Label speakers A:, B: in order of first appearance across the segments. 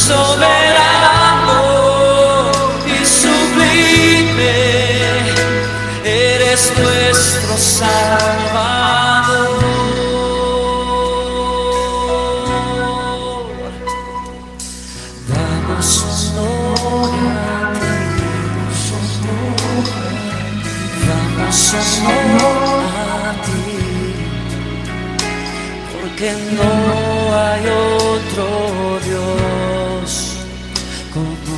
A: soberano y sublime, eres nuestro Salvador. Damos honor a ti, damos honor a ti, porque no hay otro Dios como tú.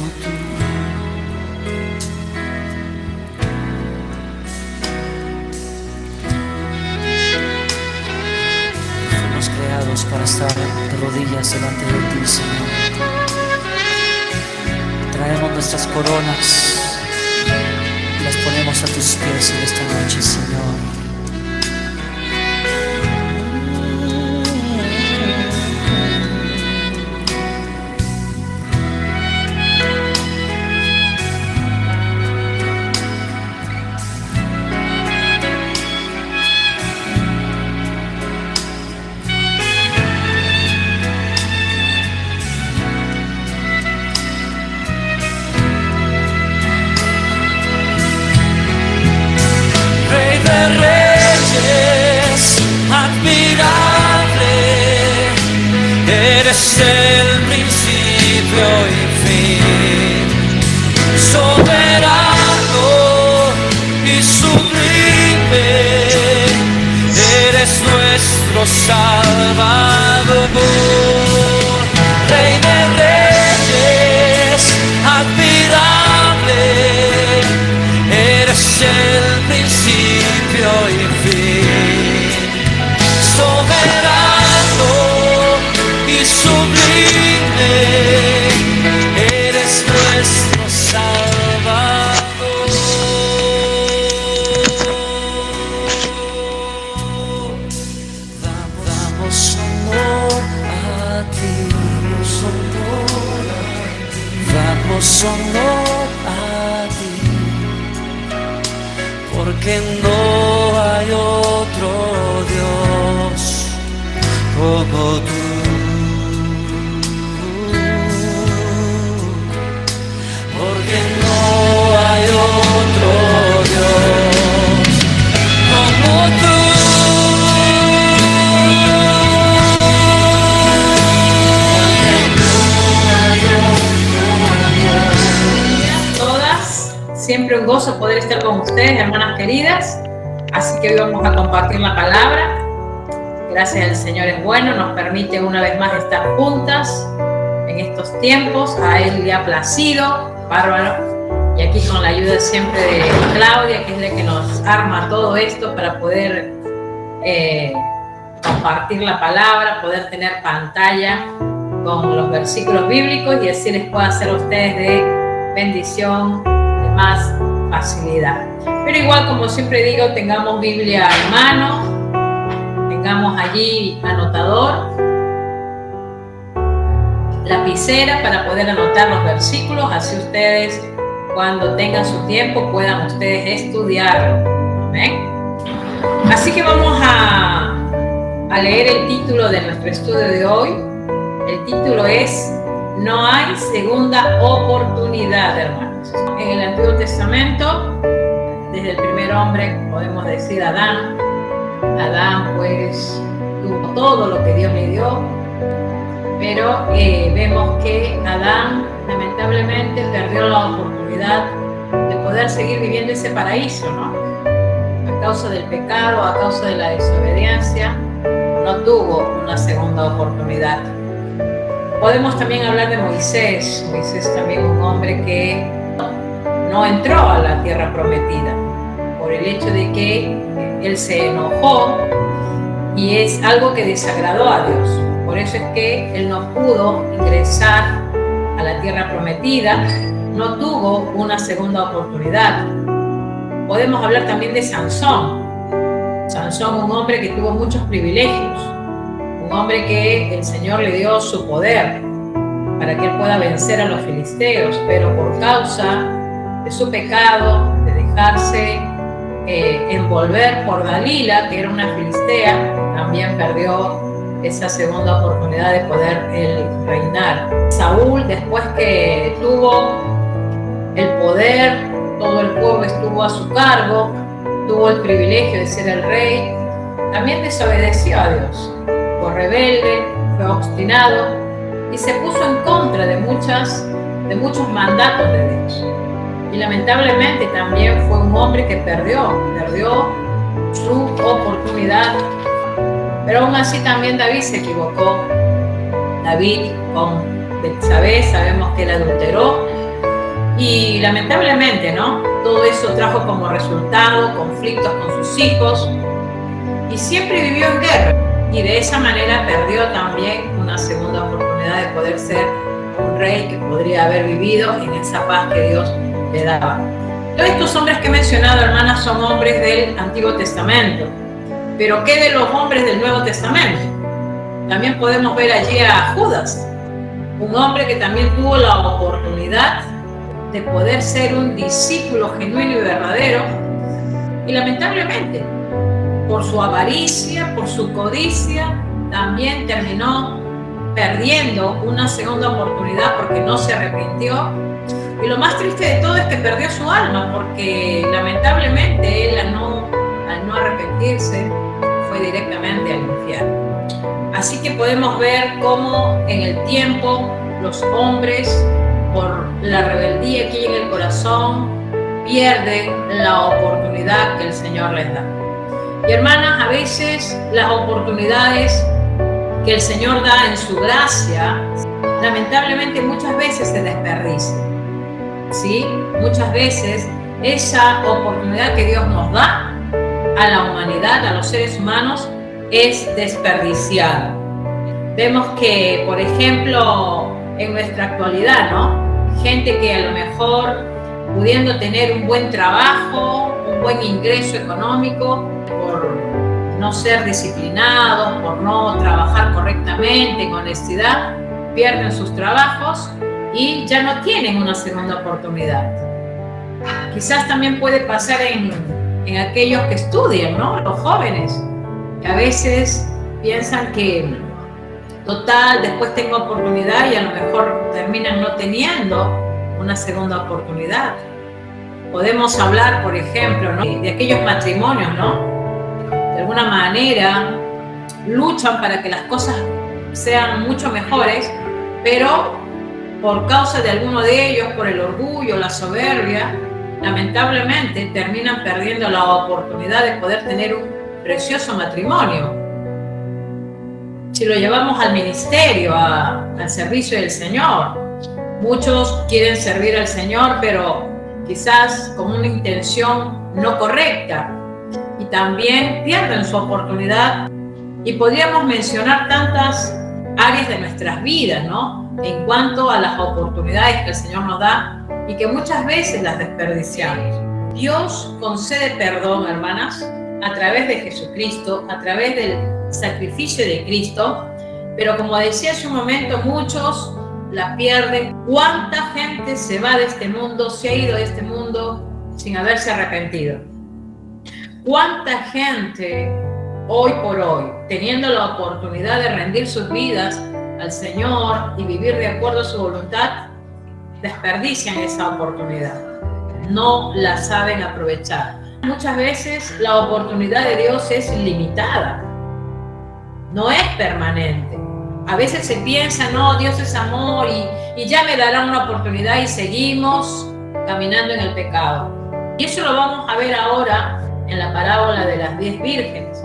A: Fuimos creados para estar de rodillas delante de ti, Señor. Traemos nuestras coronas y las ponemos a tus pies en esta noche, Señor. Eres el principio y fin, soberano y sublime, eres nuestro Salvador. Rey de reyes, admirable, eres el principio y fin, soberano y sublime, eres nuestro Salvador. Damos honor a ti, damos honor a ti, porque no hay otro Dios como tú. Porque no hay otro Dios como tú.
B: Todas, siempre un gozo poder estar con ustedes, hermanas queridas. Así que hoy vamos a compartir la palabra. Gracias al Señor es bueno, nos permite una vez más estar juntas en estos tiempos. A Él le ha placido. Bárbaro, y aquí con la ayuda siempre de Claudia, que es la que nos arma todo esto para poder compartir la palabra, poder tener pantalla con los versículos bíblicos y así les pueda hacer a ustedes de bendición, de más facilidad. Pero igual, como siempre digo, tengamos Biblia en mano, tengamos allí anotador, lapicera para poder anotar los versículos, así ustedes cuando tengan su tiempo puedan ustedes estudiarlo. ¿Ven? Así que vamos a leer el título de nuestro estudio de hoy. El título es No hay segunda oportunidad, hermanos. En el Antiguo Testamento, desde el primer hombre, podemos decir Adán pues tuvo todo lo que Dios le dio, pero vemos que Adán lamentablemente perdió la oportunidad de poder seguir viviendo ese paraíso, ¿no? A causa del pecado, a causa de la desobediencia, no tuvo una segunda oportunidad. Podemos también hablar de Moisés. Moisés también un hombre que no entró a la tierra prometida por el hecho de que él se enojó y es algo que desagradó a Dios. Por eso es que él no pudo ingresar a la tierra prometida, no tuvo una segunda oportunidad. Podemos hablar también de Sansón. Sansón, un hombre que tuvo muchos privilegios, un hombre que el Señor le dio su poder para que él pueda vencer a los filisteos, pero por causa de su pecado, de dejarse envolver por Dalila, que era una filistea, también perdió esa segunda oportunidad de poder él reinar. Saúl, después que tuvo el poder, todo el pueblo estuvo a su cargo, tuvo el privilegio de ser el rey, también desobedeció a Dios. Fue rebelde, fue obstinado y se puso en contra de muchos mandatos de Dios. Y lamentablemente también fue un hombre que perdió su oportunidad. Pero aún así también David se equivocó. David con Betsabé, sabemos que él adulteró. Y lamentablemente, ¿no? Todo eso trajo como resultado conflictos con sus hijos. Y siempre vivió en guerra. Y de esa manera perdió también una segunda oportunidad de poder ser un rey que podría haber vivido en esa paz que Dios le daba. Todos estos hombres que he mencionado, hermanas, son hombres del Antiguo Testamento. Pero ¿qué de los hombres del Nuevo Testamento? También podemos ver allí a Judas, un hombre que también tuvo la oportunidad de poder ser un discípulo genuino y verdadero, y lamentablemente, por su avaricia, por su codicia, también terminó perdiendo una segunda oportunidad porque no se arrepintió. Y lo más triste de todo es que perdió su alma, porque lamentablemente él al no arrepentirse fue directamente al infierno. Así que podemos ver cómo en el tiempo los hombres, por la rebeldía que hay en el corazón, pierden la oportunidad que el Señor les da. Y hermanas, a veces las oportunidades que el Señor da en su gracia, lamentablemente muchas veces se desperdician. ¿Sí? Muchas veces esa oportunidad que Dios nos da a la humanidad, a los seres humanos, es desperdiciada. Vemos que, por ejemplo, en nuestra actualidad, ¿no? Gente que a lo mejor, pudiendo tener un buen trabajo, un buen ingreso económico, por no ser disciplinados, por no trabajar correctamente, en honestidad, pierden sus trabajos y ya no tienen una segunda oportunidad. Quizás también puede pasar en aquellos que estudian, ¿no? Los jóvenes, que a veces piensan que, total, después tengo oportunidad, y a lo mejor terminan no teniendo una segunda oportunidad. Podemos hablar, por ejemplo, ¿no? de aquellos matrimonios, ¿no? De alguna manera luchan para que las cosas sean mucho mejores, pero por causa de alguno de ellos, por el orgullo, la soberbia, lamentablemente terminan perdiendo la oportunidad de poder tener un precioso matrimonio. Si lo llevamos al ministerio, al servicio del Señor, muchos quieren servir al Señor, pero quizás con una intención no correcta, y también pierden su oportunidad. Y podríamos mencionar tantas áreas de nuestras vidas, ¿no? En cuanto a las oportunidades que el Señor nos da y que muchas veces las desperdiciamos. Dios concede perdón, hermanas, a través de Jesucristo, a través del sacrificio de Cristo, pero como decía hace un momento, muchos la pierden. ¿Cuánta gente se va de este mundo, se ha ido de este mundo sin haberse arrepentido? ¿Cuánta gente hoy por hoy, teniendo la oportunidad de rendir sus vidas al Señor y vivir de acuerdo a su voluntad, desperdician esa oportunidad? No la saben aprovechar. Muchas veces la oportunidad de Dios es limitada, no es permanente. A veces se piensa, no, Dios es amor y ya me dará una oportunidad, y seguimos caminando en el pecado. Y eso lo vamos a ver ahora en la parábola de las 10 vírgenes.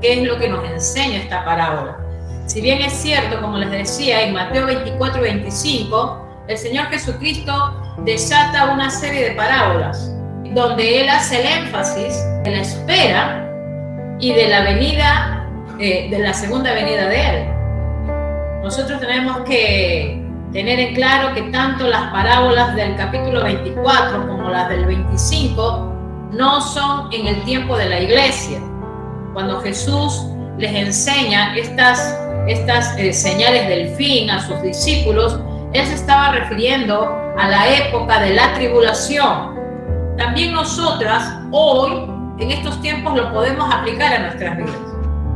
B: ¿Qué es lo que nos enseña esta parábola? Si bien es cierto, como les decía, en Mateo 24 y 25, el Señor Jesucristo desata una serie de parábolas donde Él hace el énfasis de la espera y de la venida, de la segunda venida de Él. Nosotros tenemos que tener en claro que tanto las parábolas del capítulo 24 como las del 25 no son en el tiempo de la iglesia. Cuando Jesús les enseña estas señales del fin a sus discípulos, Él se estaba refiriendo a la época de la tribulación. También nosotras hoy, en estos tiempos, lo podemos aplicar a nuestras vidas,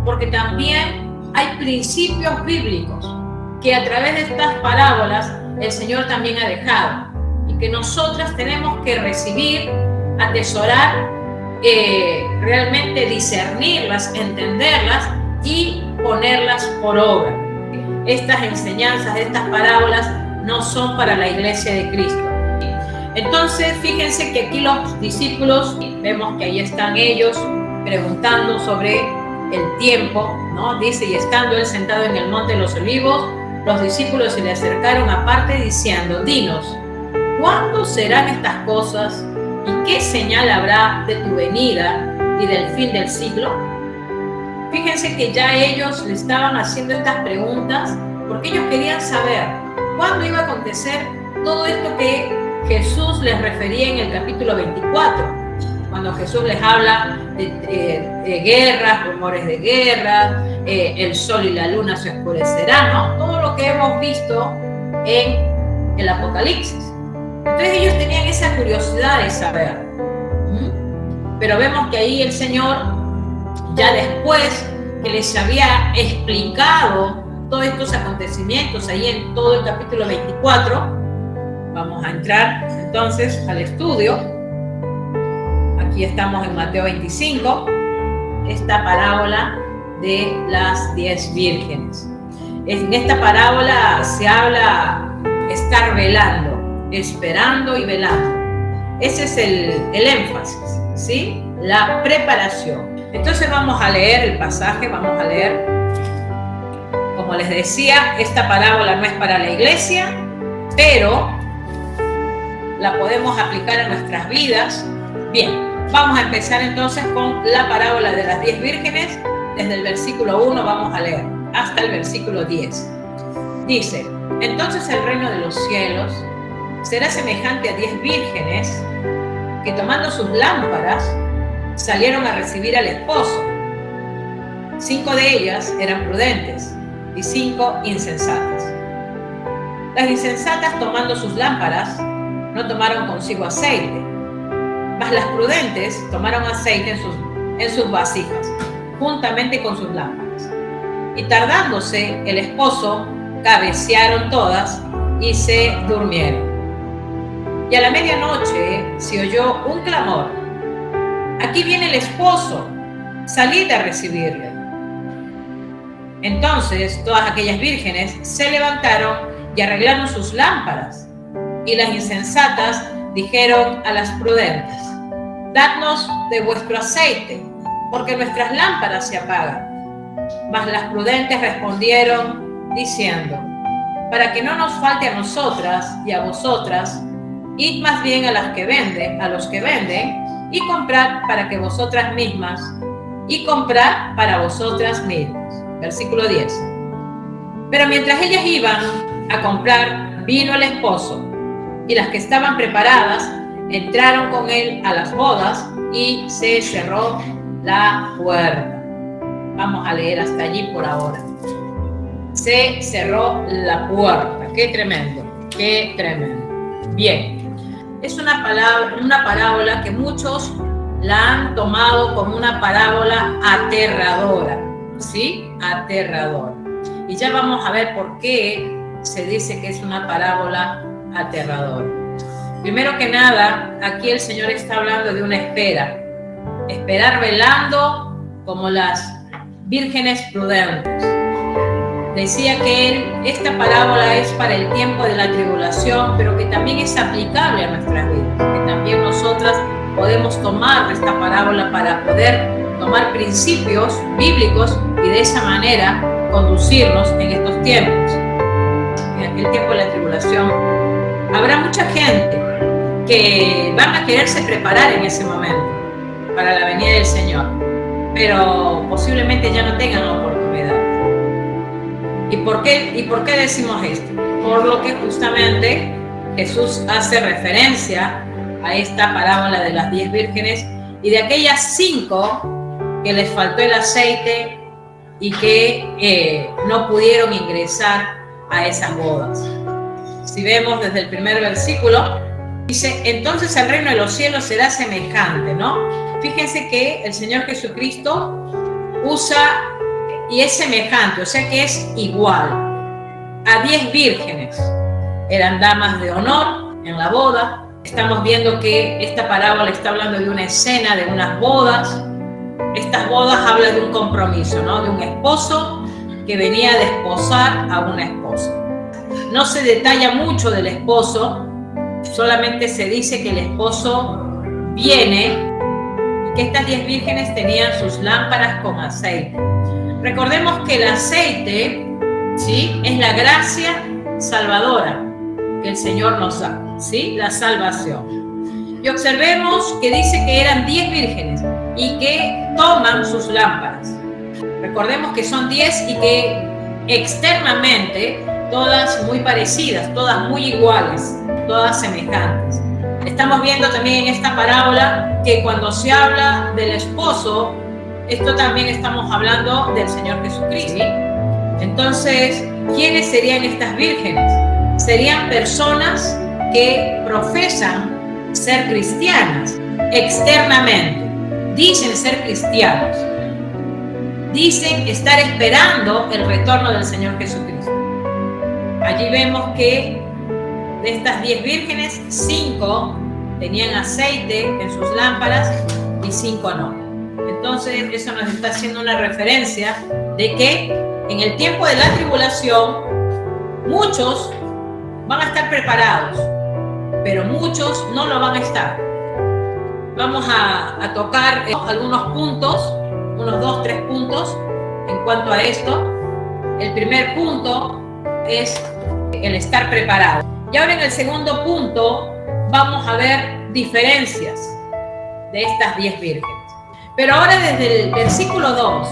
B: porque también hay principios bíblicos que a través de estas parábolas el Señor también ha dejado y que nosotras tenemos que recibir, atesorar, realmente discernirlas, entenderlas y ponerlas por obra. Estas enseñanzas, estas parábolas no son para la iglesia de Cristo. Entonces, fíjense que aquí los discípulos, vemos que ahí están ellos preguntando sobre el tiempo, ¿no? Dice, y estando él sentado en el monte de los olivos, los discípulos se le acercaron aparte diciendo, dinos, ¿cuándo serán estas cosas y qué señal habrá de tu venida y del fin del siglo? Fíjense que ya ellos le estaban haciendo estas preguntas porque ellos querían saber cuándo iba a acontecer todo esto que Jesús les refería en el capítulo 24, cuando Jesús les habla de guerras, rumores de guerra, el sol y la luna se oscurecerán, ¿no? Todo lo que hemos visto en el Apocalipsis. Entonces ellos tenían esa curiosidad de saber. Pero vemos que ahí el Señor, ya después que les había explicado todos estos acontecimientos, ahí en todo el capítulo 24, vamos a entrar entonces al estudio. Aquí estamos en Mateo 25, esta parábola de las 10 vírgenes. En esta parábola se habla estar velando, esperando y velando. Ese es el énfasis, ¿sí? La preparación. Entonces vamos a leer el pasaje, vamos a leer. Como les decía, esta parábola no es para la iglesia, pero la podemos aplicar a nuestras vidas. Bien, vamos a empezar entonces con la parábola de las 10 vírgenes. Desde el versículo 1 vamos a leer hasta el versículo 10. Dice, entonces el reino de los cielos será semejante a 10 vírgenes que tomando sus lámparas salieron a recibir al esposo. 5 de ellas eran prudentes y 5 insensatas. Las insensatas, tomando sus lámparas, no tomaron consigo aceite, mas las prudentes tomaron aceite en sus vasijas, juntamente con sus lámparas. Y tardándose el esposo, cabecearon todas y se durmieron. Y a la medianoche se oyó un clamor: aquí viene el esposo, salid a recibirle. Entonces todas aquellas vírgenes se levantaron y arreglaron sus lámparas. Y las insensatas dijeron a las prudentes: dadnos de vuestro aceite, porque nuestras lámparas se apagan. Mas las prudentes respondieron diciendo: para que no nos falte a nosotras y a vosotras, id más bien a los que venden, y comprad para que vosotras mismas, y comprad para vosotras mismas. Versículo 10. Pero mientras ellas iban a comprar, vino el esposo, y las que estaban preparadas entraron con él a las bodas, y se cerró la puerta. Vamos a leer hasta allí por ahora. Se cerró la puerta. Qué tremendo, qué tremendo. Bien, es una parábola que muchos la han tomado como una parábola aterradora, ¿sí? Aterradora. Y ya vamos a ver por qué se dice que es una parábola aterradora. Primero que nada, aquí el Señor está hablando de una espera. Esperar velando como las vírgenes prudentes. Decía que esta parábola es para el tiempo de la tribulación, pero que también es aplicable a nuestras vidas, que también nosotras podemos tomar esta parábola para poder tomar principios bíblicos y de esa manera conducirnos en estos tiempos. En el tiempo de la tribulación habrá mucha gente que van a quererse preparar en ese momento para la venida del Señor, pero posiblemente ya no tengan la oportunidad. ¿Y por qué decimos esto? Por lo que justamente Jesús hace referencia a esta parábola de las 10 vírgenes y de aquellas 5 que les faltó el aceite y que no pudieron ingresar a esas bodas. Si vemos desde el primer versículo, dice, entonces el reino de los cielos será semejante, ¿no? Fíjense que el Señor Jesucristo usa y es semejante, o sea que es igual a 10 vírgenes. Eran damas de honor en la boda. Estamos viendo que esta parábola está hablando de una escena, de unas bodas. Estas bodas hablan de un compromiso, ¿no? De un esposo que venía a desposar a una esposa. No se detalla mucho del esposo, solamente se dice que el esposo viene y que estas 10 vírgenes tenían sus lámparas con aceite. Recordemos que el aceite, ¿sí?, es la gracia salvadora que el Señor nos da, ¿sí?, la salvación. Y observemos que dice que eran 10 vírgenes y que toman sus lámparas. Recordemos que son 10 y que externamente todas muy parecidas, todas muy iguales, todas semejantes. Estamos viendo también en esta parábola que cuando se habla del esposo, esto también estamos hablando del Señor Jesucristo, ¿sí? Entonces, ¿quiénes serían estas vírgenes? Serían personas que profesan ser cristianas externamente, dicen ser cristianos, dicen estar esperando el retorno del Señor Jesucristo. Allí vemos que de estas 10 vírgenes, 5 tenían aceite en sus lámparas y 5 no. Entonces, eso nos está haciendo una referencia de que en el tiempo de la tribulación, muchos van a estar preparados, pero muchos no lo van a estar. Vamos a tocar algunos puntos, unos 2, 3 puntos en cuanto a esto. El primer punto es el estar preparado. Y ahora en el segundo punto vamos a ver diferencias de estas 10 vírgenes. Pero ahora desde el versículo 2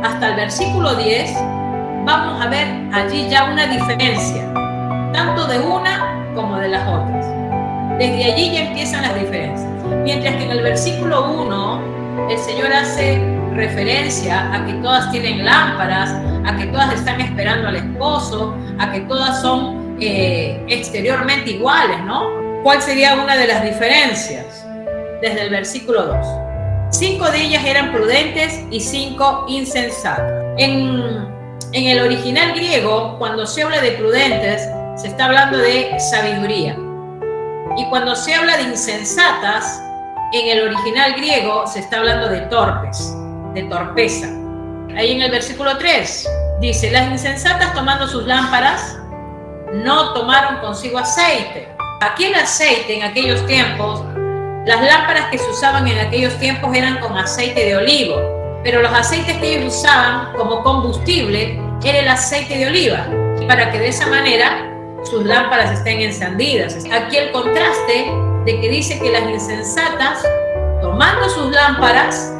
B: hasta el versículo 10 vamos a ver allí ya una diferencia, tanto de una como de las otras. Desde allí ya empiezan las diferencias. Mientras que en el versículo 1 el Señor hace referencia a que todas tienen lámparas, a que todas están esperando al esposo, a que todas son exteriormente iguales, ¿no? ¿Cuál sería una de las diferencias? Desde el versículo 2. 5 de ellas eran prudentes y 5 insensatas. En el original griego, cuando se habla de prudentes, se está hablando de sabiduría. Y cuando se habla de insensatas, en el original griego se está hablando de torpes, de torpeza. Ahí en el versículo 3 dice: las insensatas tomando sus lámparas no tomaron consigo aceite. Aquí el aceite en aquellos tiempos, las lámparas que se usaban en aquellos tiempos eran con aceite de olivo, pero los aceites que ellos usaban como combustible era el aceite de oliva, para que de esa manera sus lámparas estén encendidas. Aquí el contraste de que dice que las insensatas, tomando sus lámparas,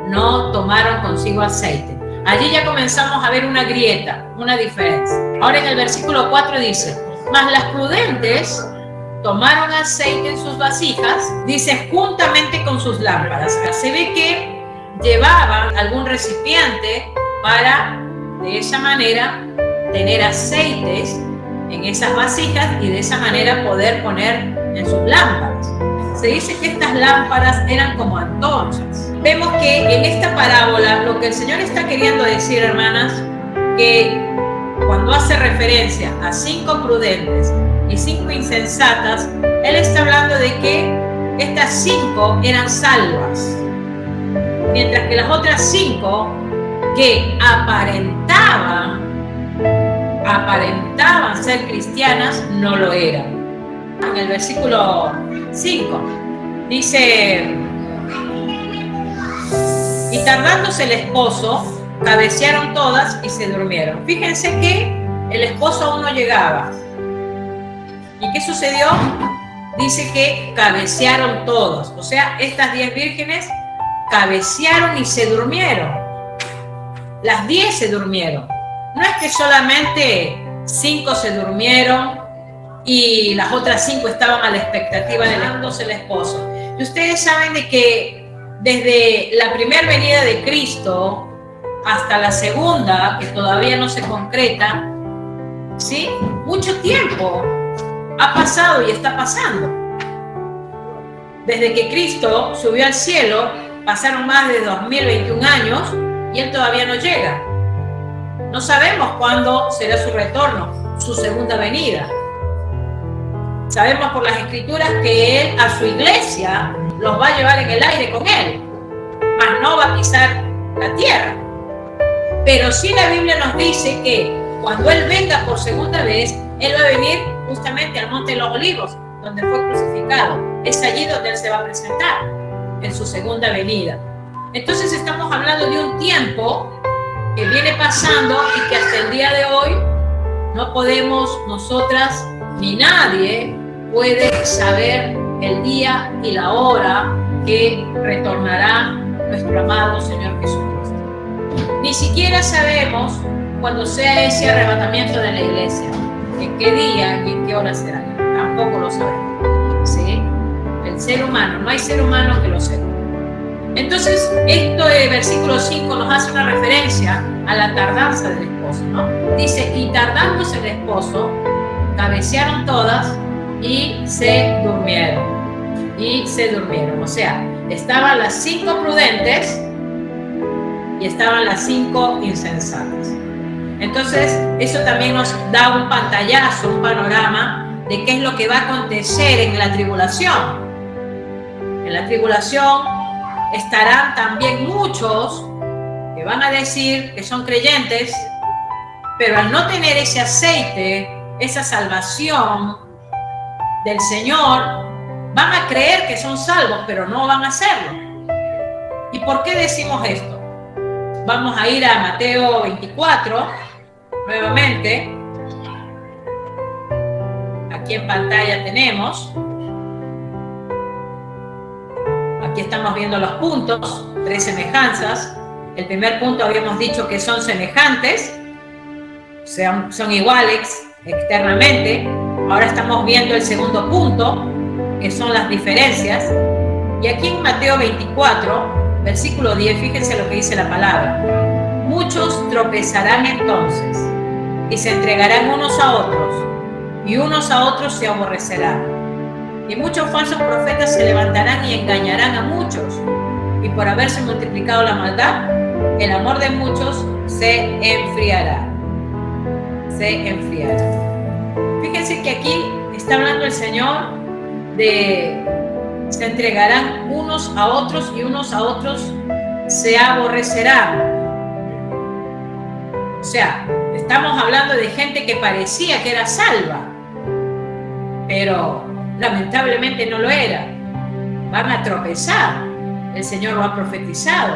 B: no tomaron consigo aceite. Allí ya comenzamos a ver una grieta, una diferencia. Ahora en el versículo 4 dice: mas las prudentes tomaron aceite en sus vasijas, dice, juntamente con sus lámparas. Se ve que llevaban algún recipiente para, de esa manera, tener aceites en esas vasijas y de esa manera poder poner en sus lámparas. Se dice que estas lámparas eran como antorchas. Vemos que en esta parábola lo que el Señor está queriendo decir, hermanas, que cuando hace referencia a 5 prudentes y 5 insensatas, Él está hablando de que estas 5 eran salvas, mientras que las otras 5 que aparentaban ser cristianas no lo eran. En el versículo 5 dice: y tardándose el esposo, cabecearon todas y se durmieron. Fíjense que el esposo aún no llegaba. ¿Y qué sucedió? Dice que cabecearon todas. O sea, estas 10 vírgenes cabecearon y se durmieron. Las 10 se durmieron. No es que solamente 5 se durmieron y las otras 5 estaban a la expectativa de levantarse el esposo. Y ustedes saben de que desde la primera venida de Cristo hasta la segunda, que todavía no se concreta, ¿sí?, mucho tiempo ha pasado y está pasando. Desde que Cristo subió al cielo, pasaron más de 2021 años y Él todavía no llega. No sabemos cuándo será su retorno, su segunda venida. Sabemos por las Escrituras que Él a su iglesia los va a llevar en el aire con Él, mas no va a pisar la tierra. Pero sí la Biblia nos dice que cuando Él venga por segunda vez, Él va a venir justamente al Monte de los Olivos, donde fue crucificado. Es allí donde Él se va a presentar, en su segunda venida. Entonces estamos hablando de un tiempo que viene pasando y que hasta el día de hoy no podemos nosotras ni nadie puede saber el día y la hora que retornará nuestro amado Señor Jesucristo. Ni siquiera sabemos cuándo sea ese arrebatamiento de la iglesia, en qué día y en qué hora será. Tampoco lo sabemos, ¿sí? El ser humano, no hay ser humano que lo sepa. Entonces, esto de versículo 5 nos hace una referencia a la tardanza del esposo, ¿no? Dice, y tardándose el esposo, cabecearon todas y se durmieron. O sea, estaban las 5 prudentes y estaban las 5 insensatas. Entonces, eso también nos da un pantallazo, un panorama de qué es lo que va a acontecer en la tribulación. En la tribulación estarán también muchos que van a decir que son creyentes, pero al no tener ese aceite, esa salvación del Señor, van a creer que son salvos, pero no van a hacerlo. ¿Y por qué decimos esto? Vamos a ir a Mateo 24, nuevamente. Aquí en pantalla tenemos. Aquí estamos viendo los puntos, 3 semejanzas. El primer punto habíamos dicho que son semejantes, son iguales externamente. Ahora estamos viendo el segundo punto, que son las diferencias. Y aquí en Mateo 24, versículo 10, fíjense lo que dice la palabra. Muchos tropezarán entonces y se entregarán unos a otros, y unos a otros se aborrecerán. Y muchos falsos profetas se levantarán y engañarán a muchos. Y por haberse multiplicado la maldad, el amor de muchos se enfriará. Fíjense que aquí está hablando el Señor de se entregarán unos a otros y unos a otros se aborrecerán. O sea, estamos hablando de gente que parecía que era salva, pero lamentablemente no lo era. Van a tropezar. El Señor lo ha profetizado.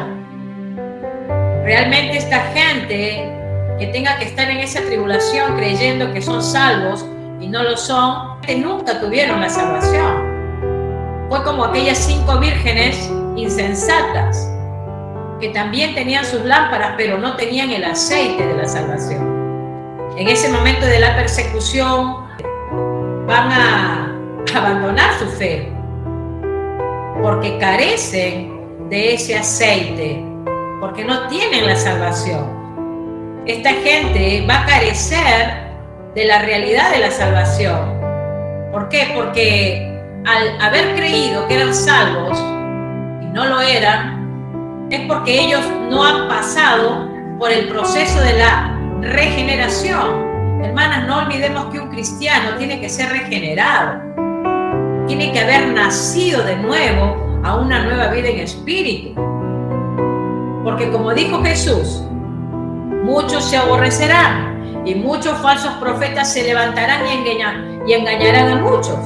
B: Realmente esta gente que tenga que estar en esa tribulación creyendo que son salvos y no lo son, que nunca tuvieron la salvación. Fue como aquellas 5 vírgenes insensatas que también tenían sus lámparas, pero no tenían el aceite de la salvación. En ese momento de la persecución van a abandonar su fe porque carecen de ese aceite, porque no tienen la salvación. Esta gente va a carecer de la realidad de la salvación. ¿Por qué? Porque al haber creído que eran salvos y no lo eran, es porque ellos no han pasado por el proceso de la regeneración. Hermanas, no olvidemos que un cristiano tiene que ser regenerado. Tiene que haber nacido de nuevo a una nueva vida en espíritu. Porque como dijo Jesús, muchos se aborrecerán y muchos falsos profetas se levantarán y engañarán a muchos.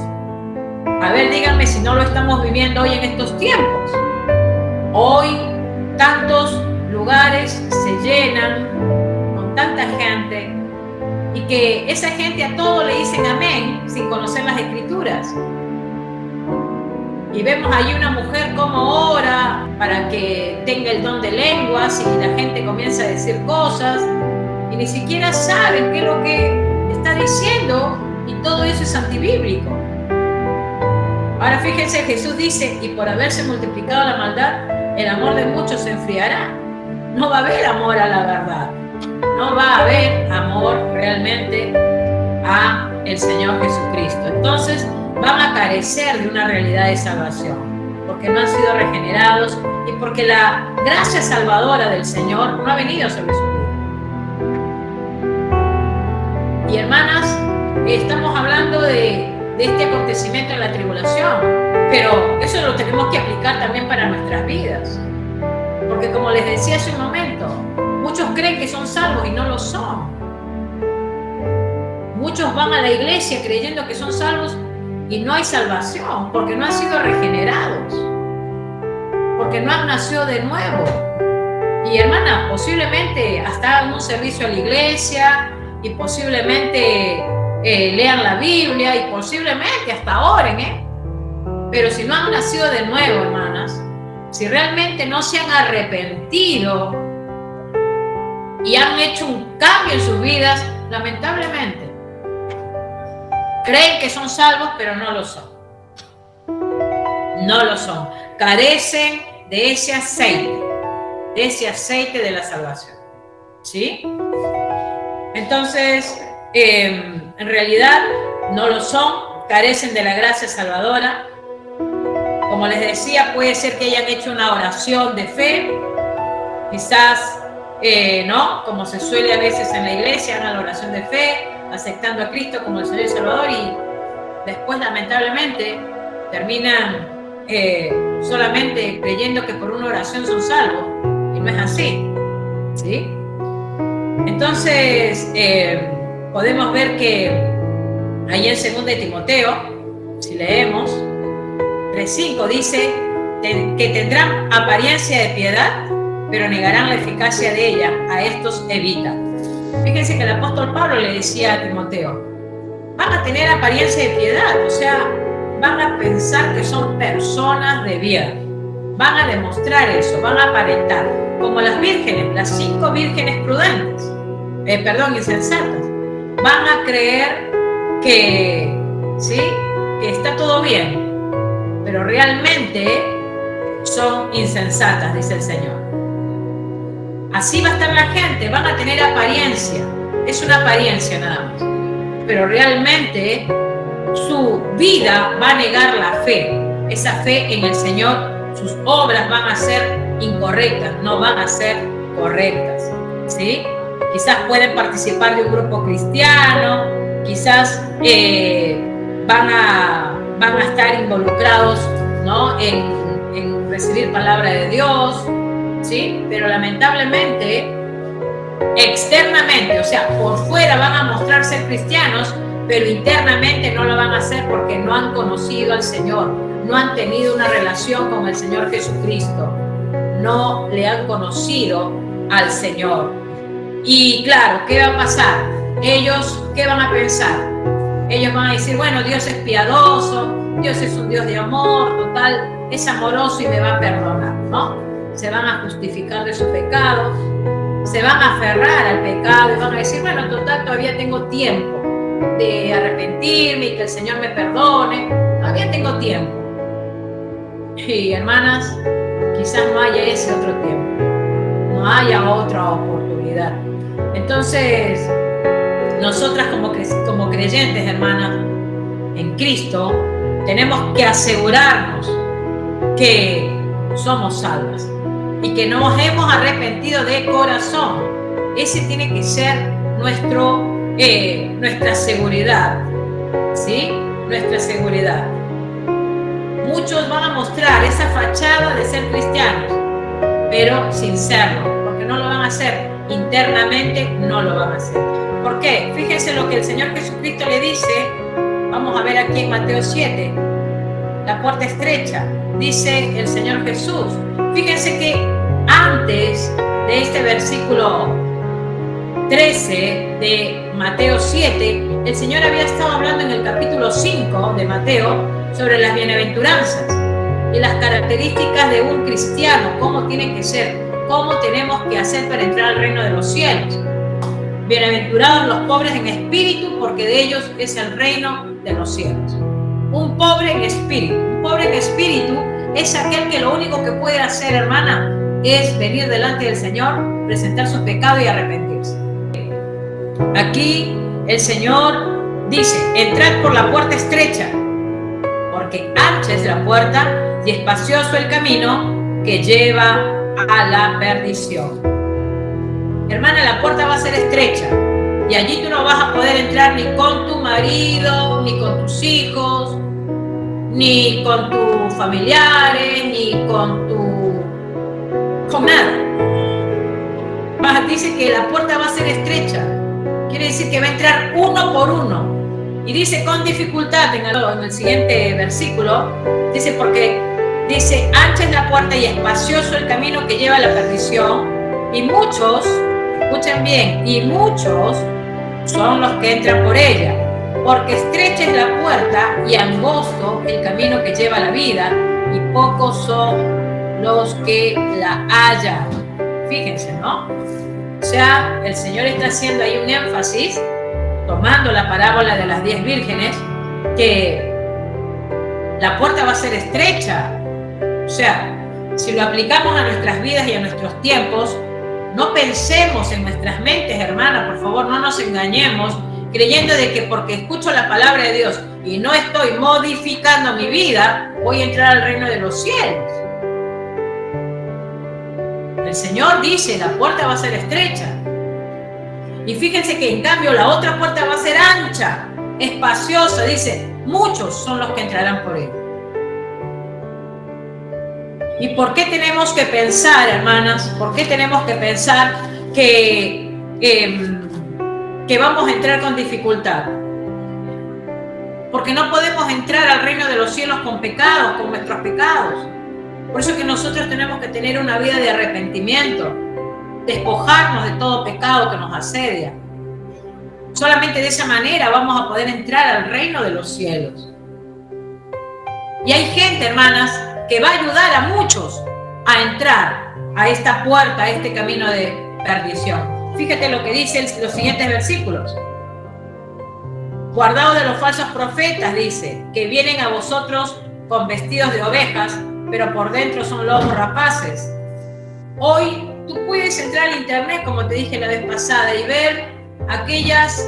B: A ver, díganme si no lo estamos viviendo hoy en estos tiempos. Hoy tantos lugares se llenan con tanta gente y que esa gente a todo le dicen amén sin conocer las Escrituras. Y vemos ahí una mujer como ora para que tenga el don de lenguas y la gente comienza a decir cosas y ni siquiera saben qué es lo que está diciendo y todo eso es antibíblico. Ahora fíjense, Jesús dice, y por haberse multiplicado la maldad, el amor de muchos se enfriará. No va a haber amor a la verdad. No va a haber amor realmente a el Señor Jesucristo. Entonces van a carecer de una realidad de salvación, porque no han sido regenerados y porque la gracia salvadora del Señor no ha venido sobre su vida. Y hermanas, estamos hablando de este acontecimiento de la tribulación, pero eso lo tenemos que aplicar también para nuestras vidas. Porque como les decía hace un momento, muchos creen que son salvos y no lo son. Muchos van a la iglesia creyendo que son salvos y no hay salvación, porque no han sido regenerados, porque no han nacido de nuevo. Y hermana, posiblemente hasta hagan un servicio a la iglesia y posiblemente lean la Biblia y posiblemente hasta oren, pero si no han nacido de nuevo, hermanas, si realmente no se han arrepentido y han hecho un cambio en sus vidas, lamentablemente creen que son salvos, pero no lo son. No lo son. Carecen de ese aceite de la salvación. ¿Sí? Entonces, en realidad no lo son, carecen de la gracia salvadora. Como les decía, puede ser que hayan hecho una oración de fe, quizás, ¿no? Como se suele a veces en la iglesia, una oración de fe, aceptando a Cristo como el Señor y Salvador, y después, lamentablemente, terminan solamente creyendo que por una oración son salvos, y no es así, ¿sí? Entonces, podemos ver que ahí en 2 de Timoteo, si leemos, 3:5 dice que tendrán apariencia de piedad, pero negarán la eficacia de ella. A estos evita. Fíjense que el apóstol Pablo le decía a Timoteo, van a tener apariencia de piedad, o sea, van a pensar que son personas de bien, van a demostrar eso, van a aparentar, como las vírgenes, las 5 vírgenes prudentes, insensatas, van a creer que, ¿sí?, que está todo bien, pero realmente son insensatas, dice el Señor. Así va a estar la gente, van a tener apariencia, es una apariencia nada más, pero realmente su vida va a negar la fe, esa fe en el Señor. Sus obras van a ser incorrectas, no van a ser correctas, ¿sí? Quizás pueden participar de un grupo cristiano, quizás van a estar involucrados, ¿no?, en recibir palabra de Dios, ¿sí? Pero lamentablemente, externamente, o sea, por fuera van a mostrar ser cristianos, pero internamente no lo van a hacer porque no han conocido al Señor, no han tenido una relación con el Señor Jesucristo, no le han conocido al Señor. Y claro, ¿qué va a pasar? Ellos, ¿qué van a pensar? Ellos van a decir, bueno, Dios es piadoso, Dios es un Dios de amor, total, es amoroso y me va a perdonar, ¿no? Se van a justificar de su pecado, se van a aferrar al pecado y van a decir, bueno, total, todavía tengo tiempo de arrepentirme y que el Señor me perdone, todavía tengo tiempo. Y hermanas, quizás no haya ese otro tiempo, no haya otra oportunidad. Entonces, nosotras como creyentes, hermanas, en Cristo, tenemos que asegurarnos que somos salvas y que nos hemos arrepentido de corazón. Ese tiene que ser nuestra seguridad, ¿sí? Nuestra seguridad. Muchos van a mostrar esa fachada de ser cristianos, pero sin serlo, porque no lo van a hacer. Internamente no lo van a hacer. ¿Por qué? Fíjense lo que el Señor Jesucristo le dice. Vamos a ver aquí en Mateo 7. La puerta estrecha, dice el Señor Jesús. Fíjense que antes de este versículo 13 de Mateo 7, el Señor había estado hablando en el capítulo 5 de Mateo sobre las bienaventuranzas y las características de un cristiano, cómo tienen que ser, cómo tenemos que hacer para entrar al reino de los cielos. Bienaventurados los pobres en espíritu, porque de ellos es el reino de los cielos. Un pobre en espíritu es aquel que lo único que puede hacer, hermana, es venir delante del Señor, presentar su pecado y arrepentirse. Aquí el Señor dice, entrad por la puerta estrecha, porque ancha es la puerta y espacioso el camino que lleva a la perdición. Hermana, la puerta va a ser estrecha Y allí tú no vas a poder entrar ni con tu marido, ni con tus hijos, ni con tus familiares, ni con nada. Dice que la puerta va a ser estrecha. Quiere decir que va a entrar uno por uno. Y dice con dificultad en el siguiente versículo, dice porque dice, ancha es la puerta y espacioso el camino que lleva a la perdición, y muchos, escuchen bien, y muchos son los que entran por ella, porque estrecha es la puerta y angosto el camino que lleva a la vida, y pocos son los que la hallan. Fíjense, ¿no? O sea, el Señor está haciendo ahí un énfasis, tomando la parábola de las 10 vírgenes, que la puerta va a ser estrecha. O sea, si lo aplicamos a nuestras vidas y a nuestros tiempos, no pensemos en nuestras mentes, hermanas, por favor, no nos engañemos, creyendo de que porque escucho la palabra de Dios y no estoy modificando mi vida, voy a entrar al reino de los cielos. El Señor dice, la puerta va a ser estrecha. Y fíjense que en cambio la otra puerta va a ser ancha, espaciosa. Dice, muchos son los que entrarán por ella. ¿Y por qué tenemos que pensar, hermanas? ¿Por qué tenemos que pensar que vamos a entrar con dificultad? Porque no podemos entrar al reino de los cielos con pecados, con nuestros pecados. Por eso que nosotros tenemos que tener una vida de arrepentimiento, despojarnos de todo pecado que nos asedia. Solamente de esa manera vamos a poder entrar al reino de los cielos. Y hay gente, hermanas, que va a ayudar a muchos a entrar a esta puerta, a este camino de perdición. Fíjate lo que dicen los siguientes versículos. Guardaos de los falsos profetas, dice, que vienen a vosotros con vestidos de ovejas, pero por dentro son lobos rapaces. Hoy tú puedes entrar al internet, como te dije la vez pasada, y ver aquellas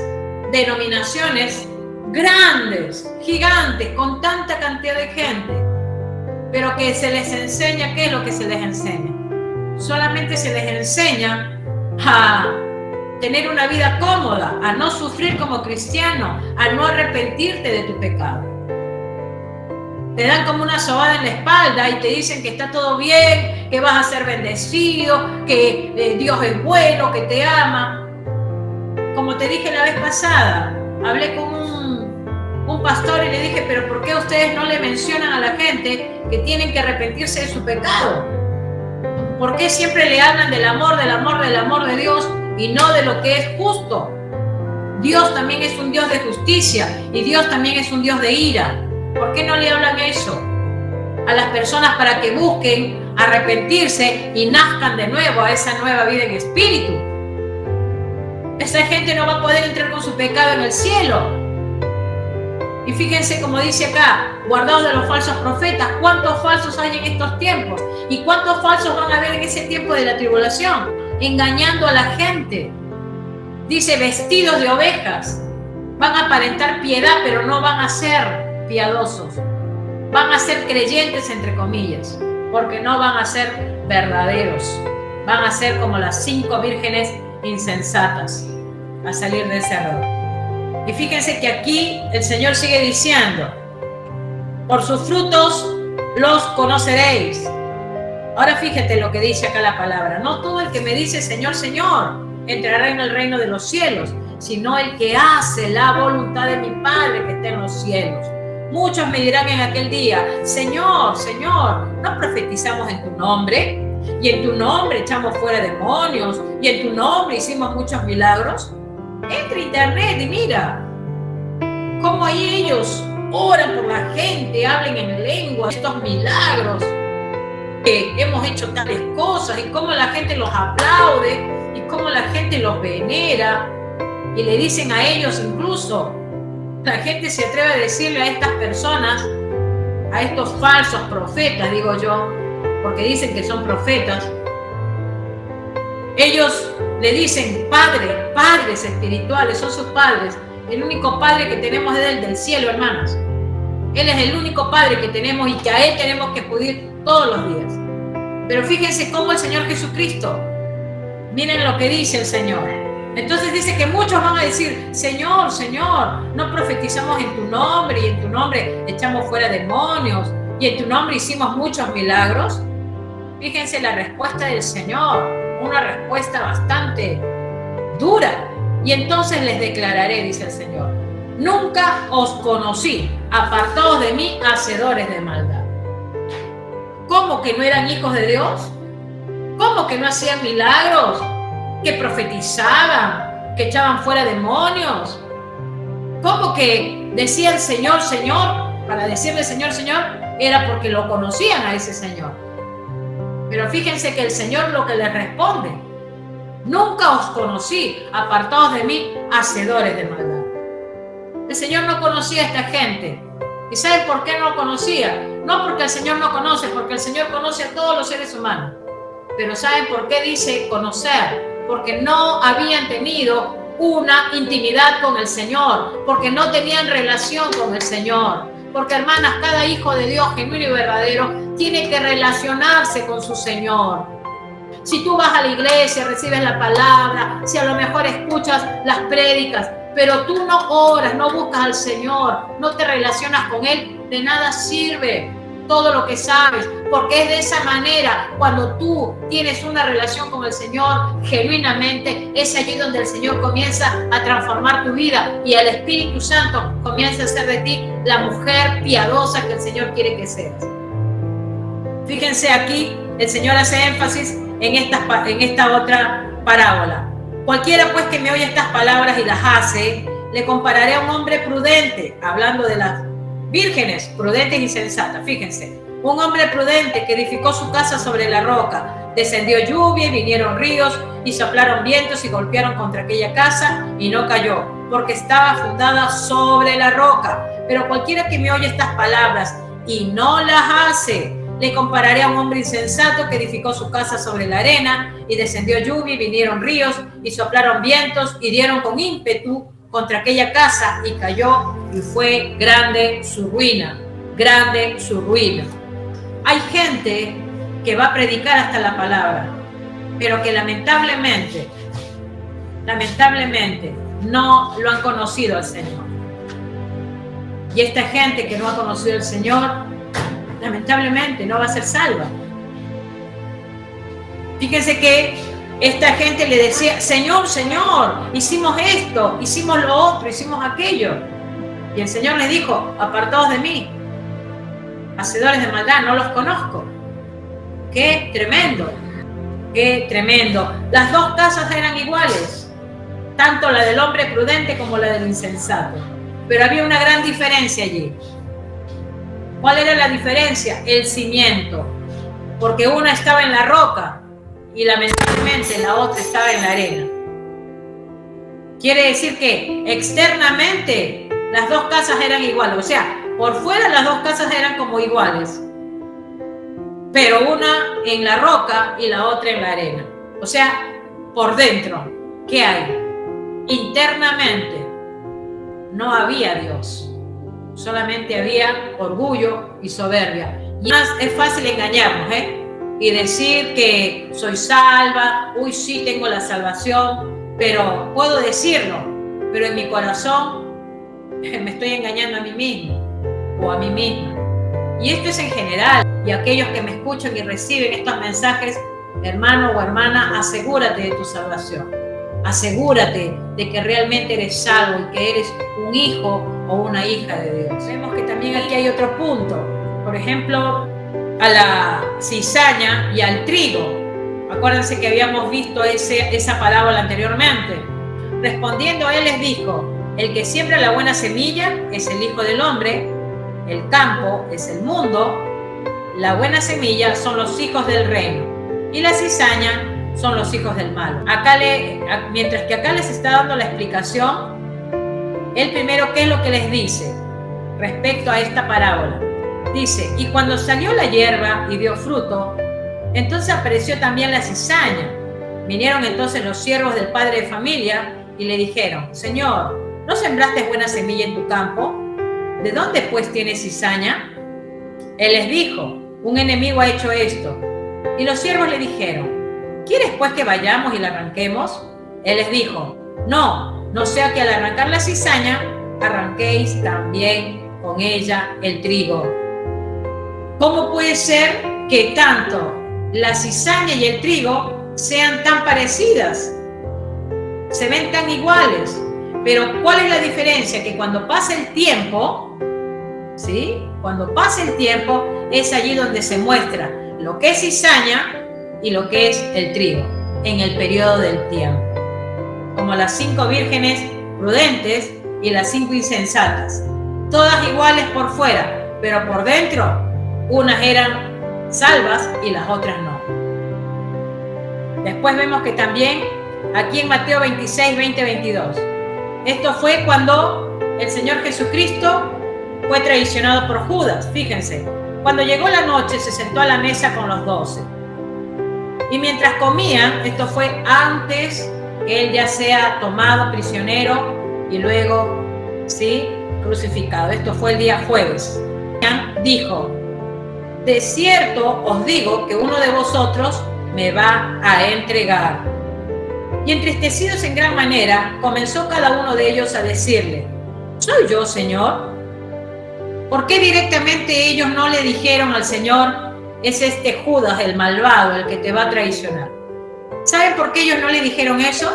B: denominaciones grandes, gigantes, con tanta cantidad de gente, pero que se les enseña, ¿qué es lo que se les enseña? Solamente se les enseña a tener una vida cómoda, a no sufrir como cristiano, a no arrepentirte de tu pecado. Te dan como una sobada en la espalda y te dicen que está todo bien, que vas a ser bendecido, que Dios es bueno, que te ama. Como te dije la vez pasada, hablé con un pastor y le dije, pero ¿por qué ustedes no le mencionan a la gente que tienen que arrepentirse de su pecado? ¿Por qué siempre le hablan del amor, del amor, del amor de Dios y no de lo que es justo? Dios también es un Dios de justicia y Dios también es un Dios de ira. ¿Por qué no le hablan eso a las personas para que busquen arrepentirse y nazcan de nuevo a esa nueva vida en espíritu? Esa gente no va a poder entrar con su pecado en el cielo. Y fíjense como dice acá, guardaos de los falsos profetas. ¿Cuántos falsos hay en estos tiempos? ¿Y cuántos falsos van a haber en ese tiempo de la tribulación? Engañando a la gente. Dice, vestidos de ovejas. Van a aparentar piedad, pero no van a ser piadosos. Van a ser creyentes, entre comillas, porque no van a ser verdaderos. Van a ser como las 5 vírgenes insensatas a salir de ese error. Y fíjense que aquí el Señor sigue diciendo, por sus frutos los conoceréis. Ahora fíjate lo que dice acá la palabra. No todo el que me dice Señor, Señor, entrará en el reino de los cielos, sino el que hace la voluntad de mi Padre que está en los cielos. Muchos me dirán en aquel día, Señor, Señor, ¿no profetizamos en tu nombre? Y en tu nombre echamos fuera demonios, y en tu nombre hicimos muchos milagros. Entra a internet y mira cómo ahí ellos oran por la gente, hablen en lengua, estos milagros, que hemos hecho tales cosas, y cómo la gente los aplaude, y cómo la gente los venera, y le dicen a ellos incluso, la gente se atreve a decirle a estas personas, a estos falsos profetas, digo yo, porque dicen que son profetas, ellos le dicen padres espirituales, son sus padres. El único padre que tenemos es el del cielo, hermanas. Él es el único padre que tenemos y que a él tenemos que acudir todos los días. Pero fíjense cómo el Señor Jesucristo, miren lo que dice el Señor. Entonces dice que muchos van a decir, Señor, Señor, no profetizamos en tu nombre y en tu nombre echamos fuera demonios y en tu nombre hicimos muchos milagros. Fíjense la respuesta del Señor, una respuesta bastante dura. Y entonces les declararé, dice el Señor, nunca os conocí, apartados de mí, hacedores de maldad. ¿Cómo que no eran hijos de Dios? ¿Cómo que no hacían milagros? ¿Que profetizaban? ¿Que echaban fuera demonios? ¿Cómo que decían Señor, Señor? Para decirle Señor, Señor, era porque lo conocían a ese Señor. Pero fíjense que el Señor lo que les responde, nunca os conocí, apartados de mí, hacedores de maldad. El Señor no conocía a esta gente. ¿Y saben por qué no lo conocía? No porque el Señor no conoce, porque el Señor conoce a todos los seres humanos. Pero ¿saben por qué dice conocer? Porque no habían tenido una intimidad con el Señor, porque no tenían relación con el Señor. Porque, hermanas, cada hijo de Dios genuino y verdadero tiene que relacionarse con su Señor. Si tú vas a la iglesia, recibes la palabra, si a lo mejor escuchas las prédicas, pero tú no oras, no buscas al Señor, no te relacionas con Él, de nada sirve todo lo que sabes, porque es de esa manera, cuando tú tienes una relación con el Señor genuinamente, es allí donde el Señor comienza a transformar tu vida y el Espíritu Santo comienza a hacer de ti la mujer piadosa que el Señor quiere que seas. Fíjense aquí, el Señor hace énfasis en esta otra parábola. Cualquiera pues que me oye estas palabras y las hace, le compararé a un hombre prudente, hablando de las vírgenes prudentes y sensatas. Fíjense, un hombre prudente que edificó su casa sobre la roca. Descendió lluvia y vinieron ríos y soplaron vientos y golpearon contra aquella casa y no cayó, porque estaba fundada sobre la roca. Pero cualquiera que me oye estas palabras y no las hace, le compararé a un hombre insensato que edificó su casa sobre la arena y descendió lluvia y vinieron ríos y soplaron vientos y dieron con ímpetu contra aquella casa y cayó y fue grande su ruina, grande su ruina. Hay gente que va a predicar hasta la palabra, pero que lamentablemente no lo han conocido al Señor. Y esta gente que no ha conocido al Señor, lamentablemente no va a ser salva. Fíjense que esta gente le decía, Señor, Señor, hicimos esto, hicimos lo otro, hicimos aquello. Y el Señor les dijo, apartados de mí, hacedores de maldad, no los conozco. ¡Qué tremendo! ¡Qué tremendo! Las dos casas eran iguales, tanto la del hombre prudente como la del insensato. Pero había una gran diferencia allí. ¿Cuál era la diferencia? El cimiento. Porque una estaba en la roca y lamentablemente la otra estaba en la arena. Quiere decir que externamente las dos casas eran iguales. O sea, por fuera las dos casas eran como iguales. Pero una en la roca y la otra en la arena. O sea, por dentro, ¿qué hay? Internamente no había Dios. Solamente había orgullo y soberbia. Y más es fácil engañarnos, y decir que soy salva, uy, sí tengo la salvación, pero puedo decirlo, pero en mi corazón me estoy engañando a mí mismo o a mí misma. Y esto es en general, y aquellos que me escuchan y reciben estos mensajes, hermano o hermana, asegúrate de tu salvación. Asegúrate de que realmente eres salvo y que eres un hijo o una hija de Dios. Vemos que también aquí hay otro punto. Por ejemplo, a la cizaña y al trigo. Acuérdense que habíamos visto esa parábola anteriormente. Respondiendo a él les dijo, el que siembra la buena semilla es el Hijo del Hombre, el campo es el mundo, la buena semilla son los hijos del reino y la cizaña son los hijos del mal. Mientras que acá les está dando la explicación, él primero, ¿qué es lo que les dice respecto a esta parábola? Dice, y cuando salió la hierba y dio fruto, entonces apareció también la cizaña. Vinieron entonces los siervos del padre de familia y le dijeron, Señor, ¿no sembraste buena semilla en tu campo? ¿De dónde pues tienes cizaña? Él les dijo, un enemigo ha hecho esto. Y los siervos le dijeron, ¿quieres pues que vayamos y la arranquemos? Él les dijo, No sea que al arrancar la cizaña, arranquéis también con ella el trigo. ¿Cómo puede ser que tanto la cizaña y el trigo sean tan parecidas? Se ven tan iguales. Pero ¿cuál es la diferencia? Que cuando pasa el tiempo, ¿sí? Cuando pasa el tiempo, es allí donde se muestra lo que es cizaña y lo que es el trigo, en el periodo del tiempo. Como las 5 vírgenes prudentes y las 5 insensatas, todas iguales por fuera, pero por dentro, unas eran salvas y las otras no. Después vemos que también, aquí en Mateo 26, 20, 22, esto fue cuando el Señor Jesucristo fue traicionado por Judas. Fíjense, cuando llegó la noche se sentó a la mesa con los 12. Y mientras comían, esto fue antes que él ya sea tomado prisionero y luego, ¿sí?, crucificado. Esto fue el día jueves. Dijo: de cierto os digo que uno de vosotros me va a entregar. Y entristecidos en gran manera, comenzó cada uno de ellos a decirle: ¿soy yo, Señor? ¿Por qué directamente ellos no le dijeron al Señor: es este Judas el malvado el que te va a traicionar? ¿Saben por qué ellos no le dijeron eso?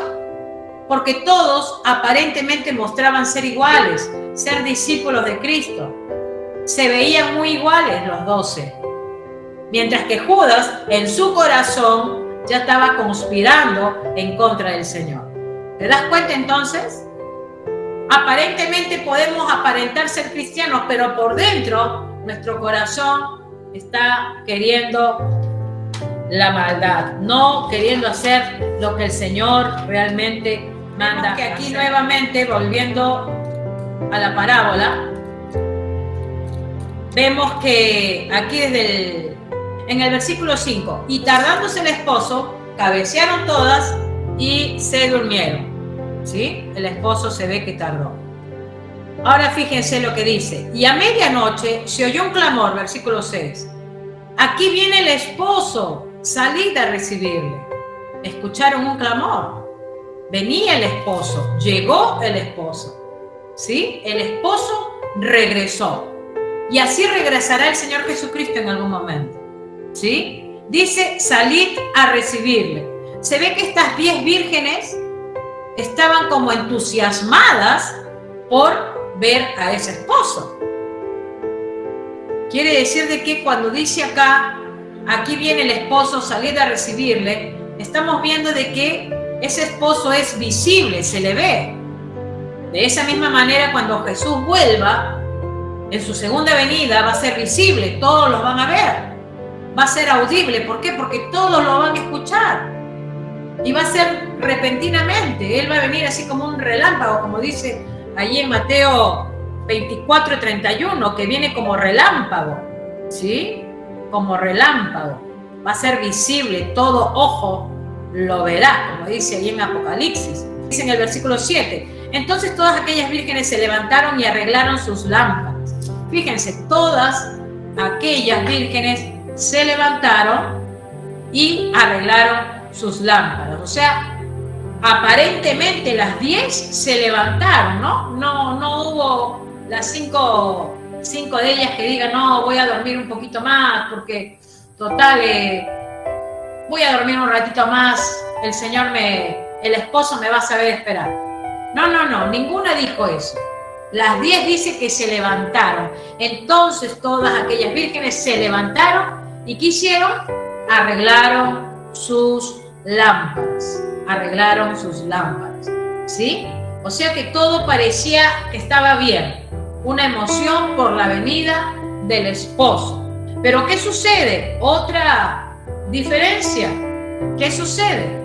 B: Porque todos aparentemente mostraban ser iguales, ser discípulos de Cristo. Se veían muy iguales los 12. Mientras que Judas, en su corazón, ya estaba conspirando en contra del Señor. ¿Te das cuenta entonces? Aparentemente podemos aparentar ser cristianos, pero por dentro nuestro corazón está queriendo la maldad, no queriendo hacer lo que el Señor realmente manda. Que aquí nuevamente, volviendo a la parábola, vemos que aquí en el versículo 5, y tardándose el esposo, cabecearon todas y se durmieron. ¿Sí? El esposo se ve que tardó. Ahora fíjense lo que dice: y a medianoche se oyó un clamor, versículo 6. Aquí viene el esposo, salid a recibirle. Escucharon un clamor. Venía el esposo, llegó el esposo. ¿Sí? El esposo regresó. Y así regresará el Señor Jesucristo en algún momento. ¿Sí? Dice: salid a recibirle. Se ve que estas 10 vírgenes estaban como entusiasmadas por ver a ese esposo. Quiere decir de que cuando dice acá, aquí viene el esposo, salid a recibirle, estamos viendo de que ese esposo es visible, se le ve. De esa misma manera, cuando Jesús vuelva en su segunda venida, va a ser visible, todos lo van a ver, va a ser audible. ¿Por qué? Porque todos lo van a escuchar. Y va a ser repentinamente. Él va a venir así como un relámpago, como dice allí en Mateo 24, 31, que viene como relámpago, ¿sí? Como relámpago. Va a ser visible, todo ojo lo verá, como dice allí en Apocalipsis. Dice en el versículo 7, entonces todas aquellas vírgenes se levantaron y arreglaron sus lámparas. Fíjense, todas aquellas vírgenes se levantaron y arreglaron sus lámparas. O sea, aparentemente las 10 se levantaron, ¿no? No hubo las 5 de ellas que digan: no, voy a dormir un poquito más porque total, voy a dormir un ratito más, el esposo me va a saber esperar. No, ninguna dijo eso. Las 10 dice que se levantaron. Entonces todas aquellas vírgenes se levantaron y ¿qué hicieron? Arreglaron sus lámparas. ¿Sí? O sea que todo parecía que estaba bien. Una emoción por la venida del esposo. Pero ¿qué sucede? Otra diferencia. ¿Qué sucede?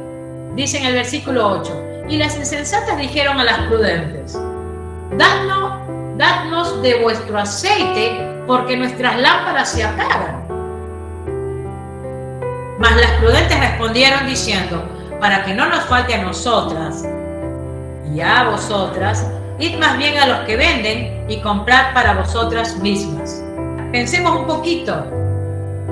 B: Dice en el versículo 8: y las insensatas dijeron a las prudentes: dadnos de vuestro aceite, porque nuestras lámparas se apagan. Mas las prudentes respondieron diciendo: para que no nos falte a nosotras y a vosotras, id más bien a los que venden y comprad para vosotras mismas. Pensemos un poquito.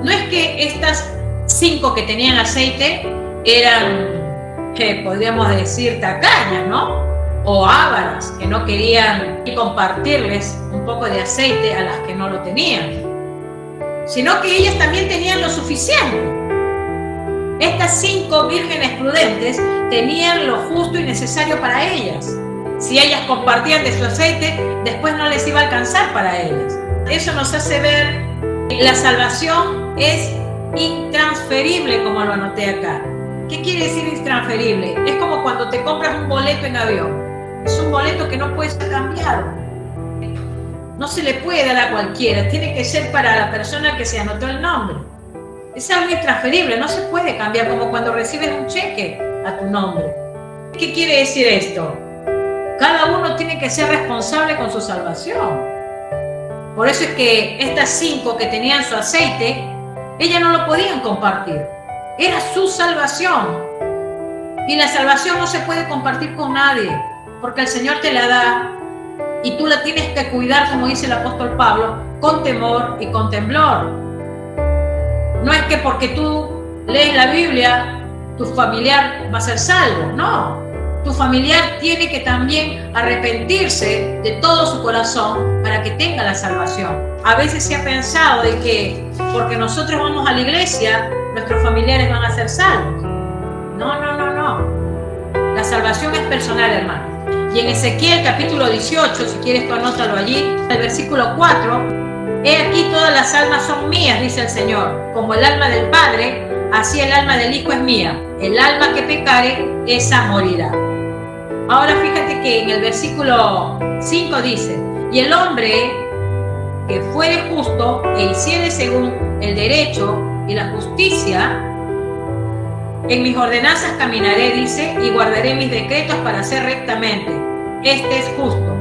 B: No es que estas 5 que tenían aceite eran podríamos decir, tacañas, ¿no? O ávaras, que no querían compartirles un poco de aceite a las que no lo tenían, sino que ellas también tenían lo suficiente. Estas 5 vírgenes prudentes tenían lo justo y necesario para ellas. Si ellas compartían de su aceite, después no les iba a alcanzar para ellas. Eso nos hace ver que la salvación es intransferible, como lo anoté acá. ¿Qué quiere decir intransferible? Es como cuando te compras un boleto en avión. Es un boleto que no puede ser cambiado. No se le puede dar a cualquiera. Tiene que ser para la persona que se anotó el nombre. Es algo intransferible, no se puede cambiar, como cuando recibes un cheque a tu nombre. ¿Qué quiere decir esto? Cada uno tiene que ser responsable con su salvación. Por eso es que estas 5 que tenían su aceite, ellas no lo podían compartir. Era su salvación. Y la salvación no se puede compartir con nadie, porque el Señor te la da y tú la tienes que cuidar, como dice el apóstol Pablo, con temor y con temblor. No es que porque tú lees la Biblia, tu familiar va a ser salvo, no. Tu familiar tiene que también arrepentirse de todo su corazón para que tenga la salvación. A veces se ha pensado de que porque nosotros vamos a la iglesia, nuestros familiares van a ser salvos. No. La salvación es personal, hermano. Y en Ezequiel capítulo 18, si quieres tú anótalo allí, el versículo 4, he aquí todas las almas son mías, dice el Señor. Como el alma del Padre, así el alma del Hijo es mía. El alma que pecare, esa morirá. Ahora fíjate que en el versículo 5 dice, y el hombre que fuere justo e hiciere según el derecho y la justicia, en mis ordenanzas caminaré, dice, y guardaré mis decretos para hacer rectamente. Este es justo,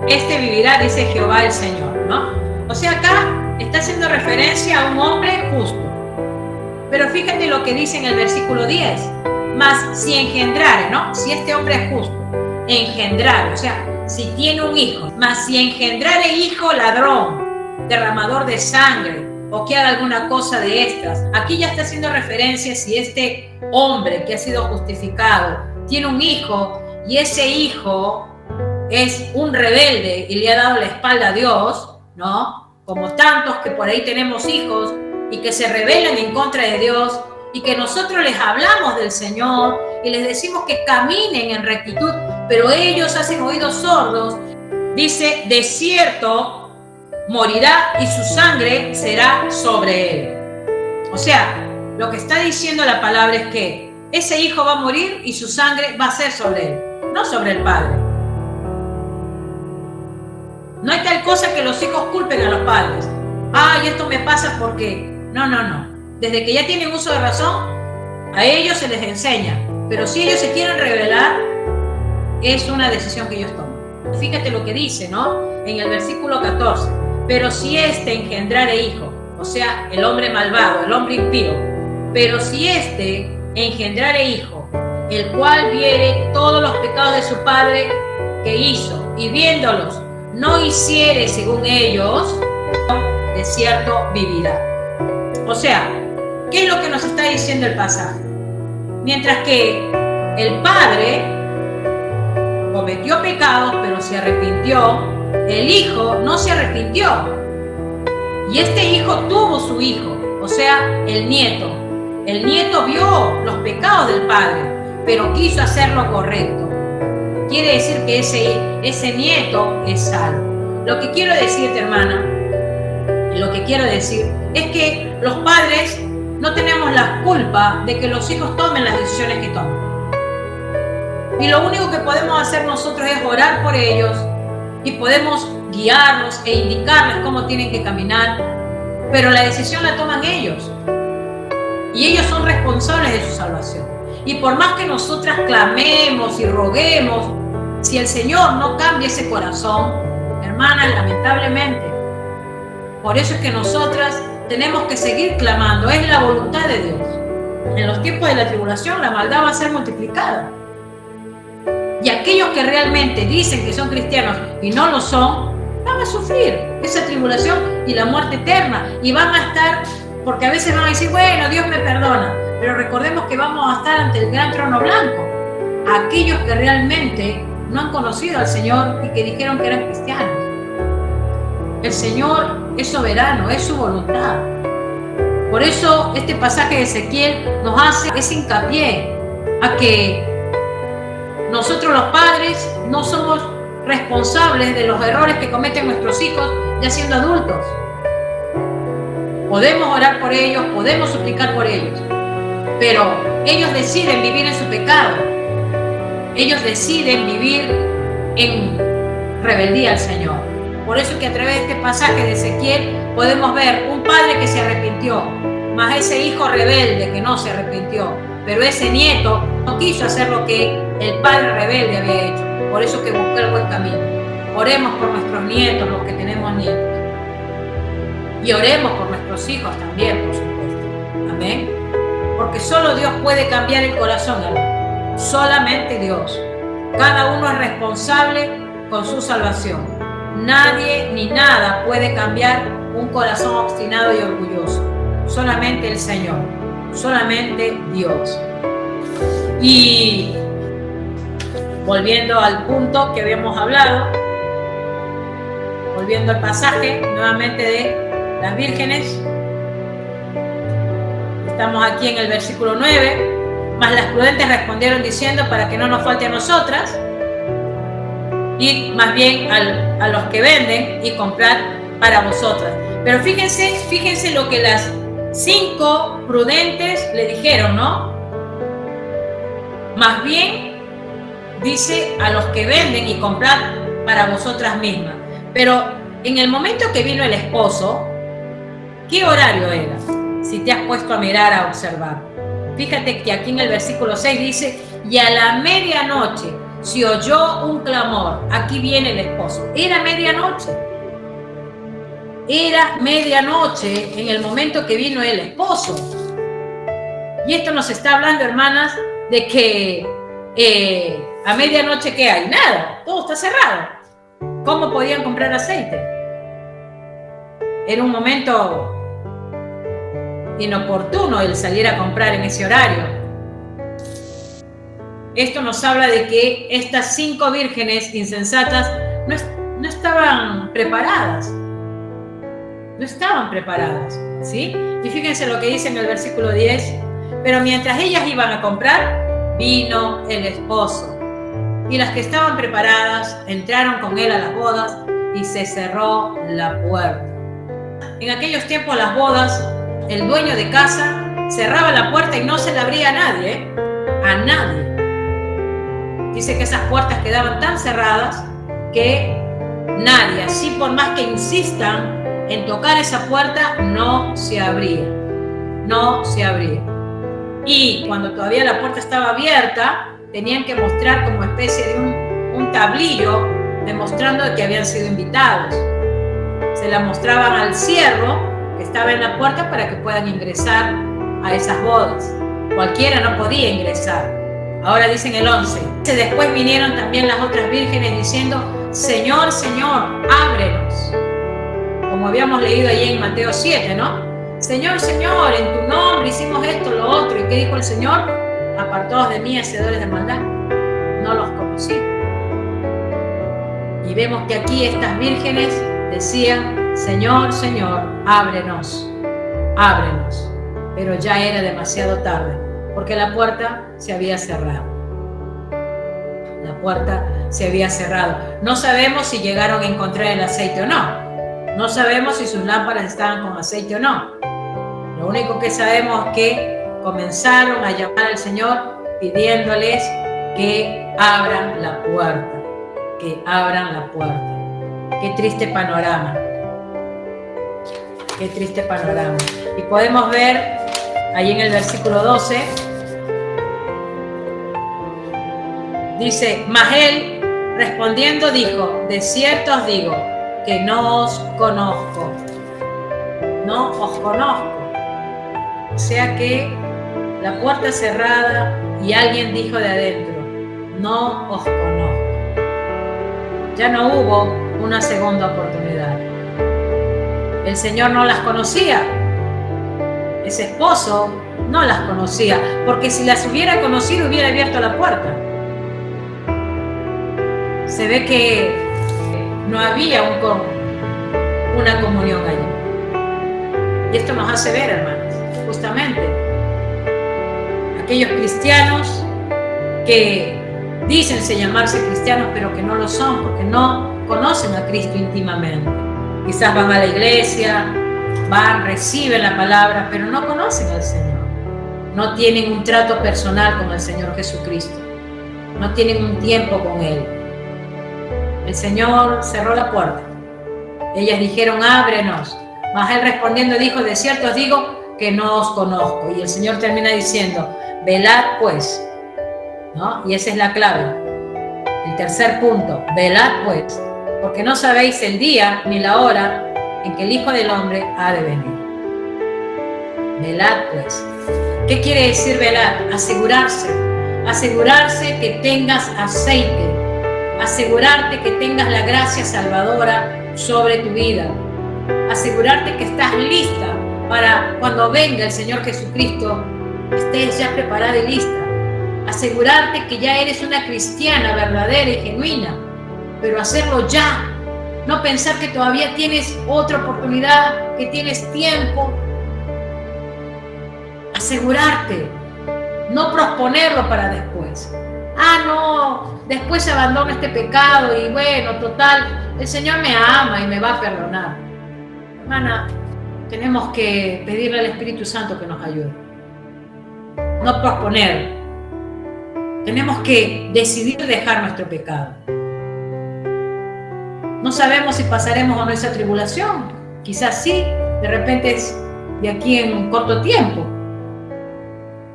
B: este vivirá, dice Jehová el Señor, ¿no? O sea, acá está haciendo referencia a un hombre justo. Pero fíjate lo que dice en el versículo 10. Mas si engendrare, ¿no? Si este hombre es justo, engendrar, o sea, si tiene un hijo. Mas si engendrare hijo ladrón, derramador de sangre, o que haga alguna cosa de estas. Aquí ya está haciendo referencia si este hombre que ha sido justificado tiene un hijo y ese hijo es un rebelde y le ha dado la espalda a Dios, ¿no? Como tantos que por ahí tenemos hijos y que se rebelan en contra de Dios y que nosotros les hablamos del Señor y les decimos que caminen en rectitud, pero ellos hacen oídos sordos. Dice, de cierto morirá y su sangre será sobre él. O sea, lo que está diciendo la palabra es que ese hijo va a morir y su sangre va a ser sobre él, no sobre el padre. No hay tal cosa que los hijos culpen a los padres. Ay, esto me pasa porque... No. Desde que ya tienen uso de razón, a ellos se les enseña. Pero si ellos se quieren rebelar, es una decisión que ellos toman. Fíjate lo que dice, ¿no? En el versículo 14. Pero si éste engendrare hijo, o sea, el hombre malvado, el hombre impío, pero si éste engendrare hijo, el cual viere todos los pecados de su padre que hizo, y viéndolos no hiciere según ellos, de cierto vivirá. O sea, ¿qué es lo que nos está diciendo el pasaje? Mientras que el padre cometió pecados, pero se arrepintió, el hijo no se arrepintió. Y este hijo tuvo su hijo, o sea, el nieto. El nieto vio los pecados del padre, pero quiso hacer lo correcto. Quiere decir que ese nieto es salvo. Lo que quiero decirte, hermana, lo que quiero decir es que los padres no tenemos la culpa de que los hijos tomen las decisiones que toman. Y lo único que podemos hacer nosotros es orar por ellos y podemos guiarlos e indicarles cómo tienen que caminar, pero la decisión la toman ellos. Y ellos son responsables de su salvación. Y por más que nosotras clamemos y roguemos, si el Señor no cambia ese corazón, hermanas, lamentablemente, por eso es que nosotras tenemos que seguir clamando. Es la voluntad de Dios. En los tiempos de la tribulación, la maldad va a ser multiplicada. Y aquellos que realmente dicen que son cristianos y no lo son, van a sufrir esa tribulación y la muerte eterna. Y van a estar, porque a veces van a decir, bueno, Dios me perdona. Pero recordemos que vamos a estar ante el gran trono blanco. a aquellos que realmente no han conocido al Señor y que dijeron que eran cristianos. El Señor es soberano, es su voluntad. Por eso este pasaje de Ezequiel nos hace ese hincapié a que nosotros los padres no somos responsables de los errores que cometen nuestros hijos ya siendo adultos. Podemos orar por ellos, podemos suplicar por ellos, pero ellos deciden vivir en su pecado. Ellos deciden vivir en rebeldía al Señor. Por eso que a través de este pasaje de Ezequiel podemos ver un padre que se arrepintió, más ese hijo rebelde que no se arrepintió, pero ese nieto no quiso hacer lo que el padre rebelde había hecho. Por eso que buscó el buen camino. Oremos por nuestros nietos, los que tenemos nietos. Y oremos por nuestros hijos también, por supuesto. Amén. Porque solo Dios puede cambiar el corazón, hermano. Solamente Dios. Cada uno es responsable con su salvación. Nadie ni nada puede cambiar un corazón obstinado y orgulloso. Solamente el Señor. Solamente Dios. Y volviendo al punto que habíamos hablado, volviendo al pasaje nuevamente de las vírgenes, estamos aquí en el versículo 9, mas las prudentes respondieron diciendo para que no nos falte a nosotras, y más bien a los que venden y comprar para vosotras. Pero fíjense lo que las 5 prudentes le dijeron, ¿no? Más bien dice a los que venden y comprar para vosotras mismas. Pero en el momento que vino el esposo, ¿qué horario era? Si te has puesto a mirar, a observar. Fíjate que aquí en el versículo 6 dice, y a la medianoche se oyó un clamor. Aquí viene el esposo. Era medianoche. Era medianoche en el momento que vino el esposo. Y esto nos está hablando, hermanas, de que a medianoche, ¿qué hay? Nada, todo está cerrado. ¿Cómo podían comprar aceite? Era un momento inoportuno el salir a comprar en ese horario. Esto nos habla de que estas 5 vírgenes insensatas no estaban preparadas. No estaban preparadas, ¿sí? Y fíjense lo que dice en el versículo 10. Pero mientras ellas iban a comprar, vino el esposo. Y las que estaban preparadas entraron con él a las bodas y se cerró la puerta. En aquellos tiempos las bodas, el dueño de casa cerraba la puerta y no se la abría a nadie, ¿eh? A nadie. Dice que esas puertas quedaban tan cerradas que nadie, así por más que insistan en tocar esa puerta, no se abría. No se abría. Y cuando todavía la puerta estaba abierta, tenían que mostrar como especie de un tablillo demostrando que habían sido invitados. Se la mostraban al siervo que estaba en la puerta para que puedan ingresar a esas bodas. Cualquiera no podía ingresar. Ahora dicen el 11. Después vinieron también las otras vírgenes diciendo, Señor, Señor, ábrenos. Como habíamos leído allí en Mateo 7, ¿no? Señor, Señor, en tu nombre hicimos esto, lo otro. ¿Y qué dijo el Señor? Apartados de mí, hacedores de maldad. No los conocí. Y vemos que aquí estas vírgenes decían, Señor, Señor, ábrenos, ábrenos. Pero ya era demasiado tarde, porque la puerta se había cerrado. La puerta se había cerrado. No sabemos si llegaron a encontrar el aceite o no. No sabemos si sus lámparas estaban con aceite o no. Lo único que sabemos es que comenzaron a llamar al Señor pidiéndoles que abran la puerta. Que abran la puerta. Qué triste panorama. Qué triste panorama. Y podemos ver ahí en el versículo 12. Dice, mas él respondiendo dijo, de cierto os digo, que no os conozco. No os conozco. O sea que la puerta cerrada y alguien dijo de adentro, no os conozco. Ya no hubo una segunda oportunidad. El Señor no las conocía. Ese esposo no las conocía, porque si las hubiera conocido hubiera abierto la puerta. se ve que no había una comunión allí. Y esto nos hace ver, hermanos, justamente aquellos cristianos que dicen llamarse cristianos, pero que no lo son, porque no conocen a Cristo íntimamente. Quizás van a la iglesia, reciben la palabra, pero no conocen al Señor. No tienen un trato personal con el Señor Jesucristo. No tienen un tiempo con Él. El Señor cerró la puerta. Ellas dijeron, ábrenos. Mas Él respondiendo dijo, de cierto os digo que no os conozco. Y el Señor termina diciendo, velad pues, ¿no? Y esa es la clave. El tercer punto, velad pues, porque no sabéis el día ni la hora en que el Hijo del Hombre ha de venir. Velad pues. ¿Qué quiere decir velar? Asegurarse. Asegurarse que tengas aceite. Asegurarte que tengas la gracia salvadora sobre tu vida. Asegurarte que estás lista para cuando venga el Señor Jesucristo, estés ya preparada y lista. Asegurarte que ya eres una cristiana verdadera y genuina, pero hacerlo ya. No pensar que todavía tienes otra oportunidad, que tienes tiempo. Asegurarte, no posponerlo para después. No, después abandono este pecado y bueno, total, el Señor me ama y me va a perdonar. Hermana, tenemos que pedirle al Espíritu Santo que nos ayude. No posponer. Tenemos que decidir dejar nuestro pecado. No sabemos si pasaremos o no esa tribulación. Quizás sí, de repente es de aquí en un corto tiempo.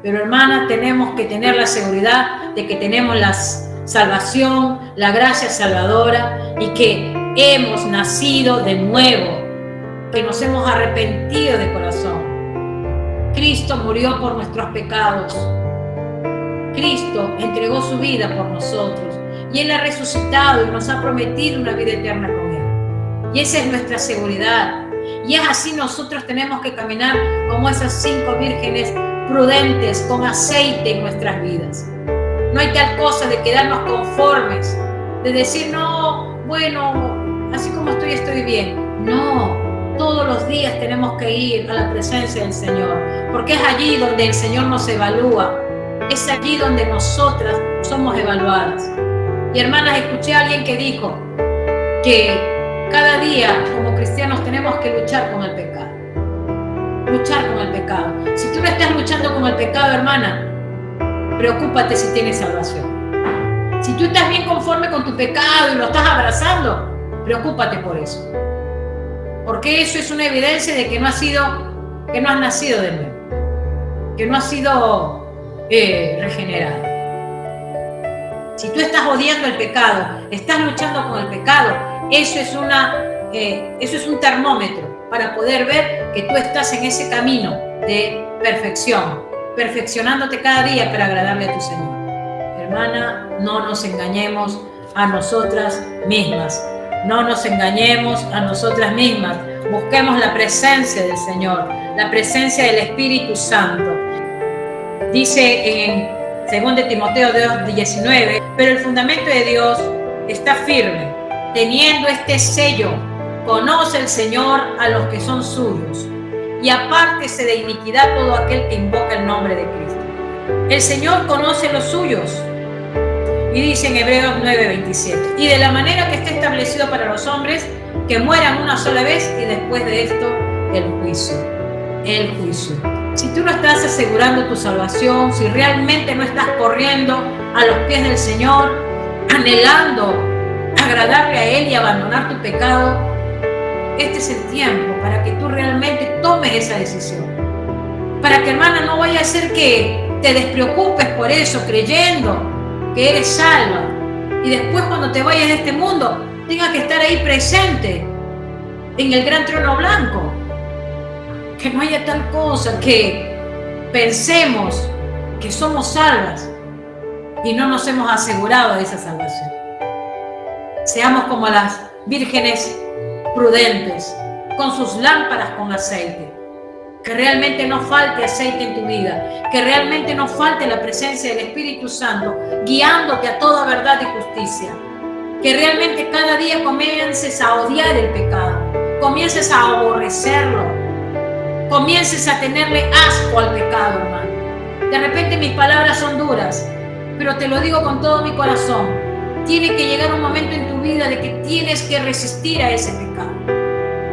B: Pero hermana, tenemos que tener la seguridad de que tenemos la salvación, la gracia salvadora y que hemos nacido de nuevo, que nos hemos arrepentido de corazón. Cristo murió por nuestros pecados. Cristo entregó su vida por nosotros y Él ha resucitado y nos ha prometido una vida eterna con Él. Y esa es nuestra seguridad. Y es así nosotros tenemos que caminar como esas 5 vírgenes prudentes con aceite en nuestras vidas. No hay tal cosa de quedarnos conformes, de decir, no, bueno, así como estoy bien. No, todos los días tenemos que ir a la presencia del Señor, porque es allí donde el Señor nos evalúa, es allí donde nosotras somos evaluadas. Y hermanas, escuché a alguien que dijo que cada día como cristianos tenemos que luchar con el pecado. Luchar con el pecado. Si tú no estás luchando con el pecado, hermana, preocúpate si tienes salvación. Si tú estás bien conforme con tu pecado y lo estás abrazando, preocúpate por eso. Porque eso es una evidencia de que no has nacido de nuevo, que no has sido regenerado. Si tú estás odiando el pecado, estás luchando con el pecado, eso es un termómetro para poder ver que tú estás en ese camino de perfección, perfeccionándote cada día para agradarle a tu Señor. Hermana, no nos engañemos a nosotras mismas. No nos engañemos a nosotras mismas. Busquemos la presencia del Señor, la presencia del Espíritu Santo. Dice en 2 Timoteo 2:19, pero el fundamento de Dios está firme, teniendo este sello: conoce el Señor a los que son suyos, y apártese de iniquidad todo aquel que invoca el nombre de Cristo. El Señor conoce los suyos. Y dice en Hebreos 9:27, y de la manera que está establecido para los hombres, que mueran una sola vez y después de esto el juicio. El juicio. Si tú no estás asegurando tu salvación, si realmente no estás corriendo a los pies del Señor, anhelando agradarle a Él y abandonar tu pecado, este es el tiempo para que tú realmente tomes esa decisión. Para que, hermana, no vaya a ser que te despreocupes por eso, creyendo que eres salva, y después cuando te vayas de este mundo tengas que estar ahí presente en el gran trono blanco. Que no haya tal cosa que pensemos que somos salvas y no nos hemos asegurado de esa salvación. Seamos como las vírgenes prudentes, con sus lámparas con aceite. Que realmente no falte aceite en tu vida, que realmente no falte la presencia del Espíritu Santo, guiándote a toda verdad y justicia. que realmente cada día comiences a odiar el pecado, comiences a aborrecerlo, comiences a tenerle asco al pecado, hermano. De repente mis palabras son duras, pero te lo digo con todo mi corazón. Tiene que llegar un momento en tu vida de que tienes que resistir a ese pecado.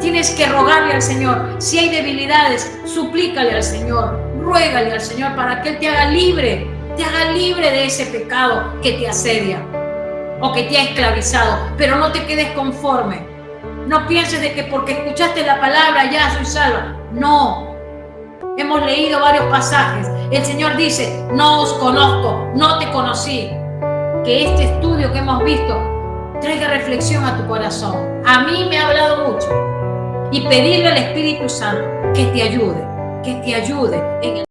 B: Tienes que rogarle al Señor. Si hay debilidades, suplícale al Señor, ruégale al Señor para que Él te haga libre de ese pecado que te asedia o que te ha esclavizado. Pero no te quedes conforme. No pienses de que porque escuchaste la palabra ya soy salva. No. Hemos leído varios pasajes. El Señor dice, no os conozco, no te conocí. Que este estudio que hemos visto traiga reflexión a tu corazón. A mí me ha hablado mucho. Y pedirle al Espíritu Santo que te ayude en el